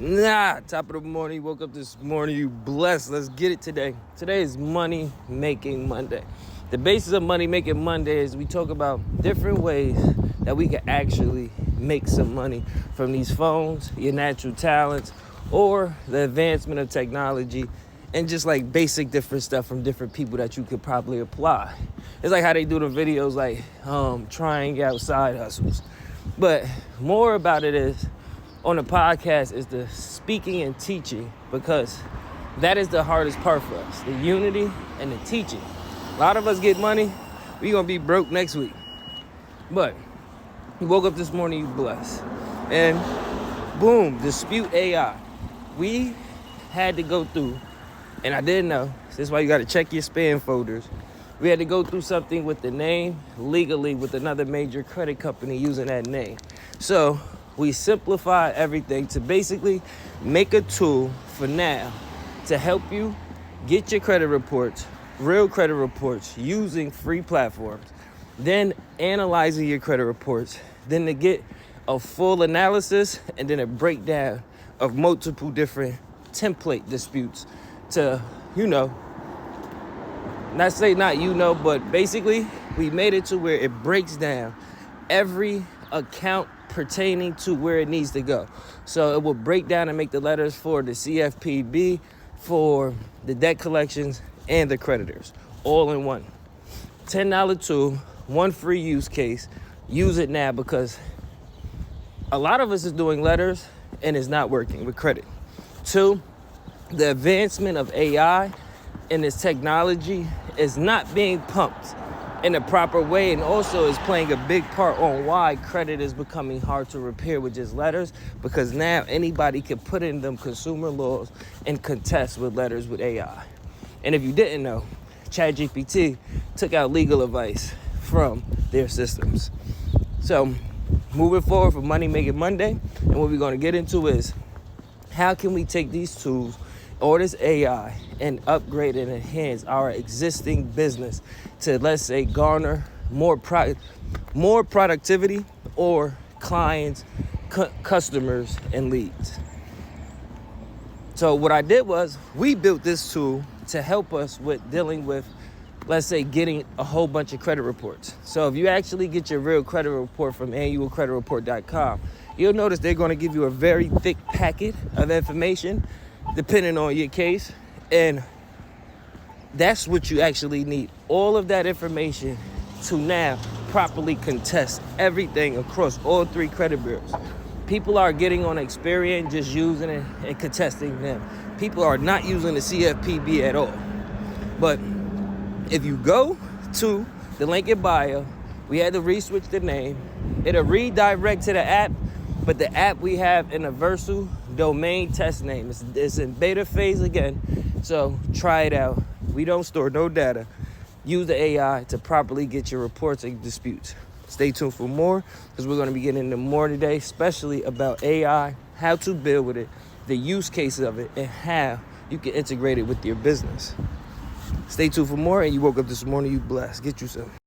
Top of the morning, you woke up this morning, you blessed. Let's get it today. Today is Money Making Monday. The basis of Money Making Monday is we talk about different ways that we can actually make some money from these phones, your natural talents, or the advancement of technology, and just like basic different stuff from different people that you could probably apply. It's like how they do the videos like trying out side hustles. But more about it is, on the podcast, is the speaking and teaching, because that is the hardest part for us, the unity and the teaching. A lot of us get money, we gonna be broke next week. But you woke up this morning, you blessed. And boom, Dispute AI. We had to go through, and I didn't know, this is why you gotta check your spam folders. We had to go through something with the name legally with another major credit company using that name. So we simplify everything to basically make a tool for now to help you get your credit reports, real credit reports, using free platforms, then analyzing your credit reports, then to get a full analysis and then a breakdown of multiple different template disputes to, but basically we made it to where it breaks down every account pertaining to where it needs to go. So it will break down and make the letters for the CFPB, for the debt collections, and the creditors, all in one. $10 tool, one free use case. Use it now, because a lot of us is doing letters and it's not working with credit. 2, the advancement of AI and its technology is not being pumped in a proper way, and also is playing a big part on why credit is becoming hard to repair with just letters, because now anybody can put in them consumer laws and contest with letters with AI. And if you didn't know, ChatGPT took out legal advice from their systems. So moving forward for Money Making Monday, and what we're going to get into is how can we take these tools or this AI and upgrade and enhance our existing business to, let's say, garner more productivity or clients, customers, and leads. So what I did was we built this tool to help us with dealing with, let's say, getting a whole bunch of credit reports. So if you actually get your real credit report from annualcreditreport.com, you'll notice they're going to give you a very thick packet of information depending on your case, and that's what you actually need. All of that information to now properly contest everything across all 3 credit bureaus. People are getting on Experian, just using it and contesting them. People are not using the CFPB at all. But if you go to the link in bio, we had to re-switch the name. It'll redirect to the app, but the app we have in a Vercel domain test name. It's in beta phase again, so try it out. We don't store no data. Use the AI to properly get your reports and disputes. Stay tuned for more, because we're going to be getting into more today, especially about AI, how to build with it, the use cases of it, and how you can integrate it with your business. Stay tuned for more, and you woke up this morning, you blessed. Get you some.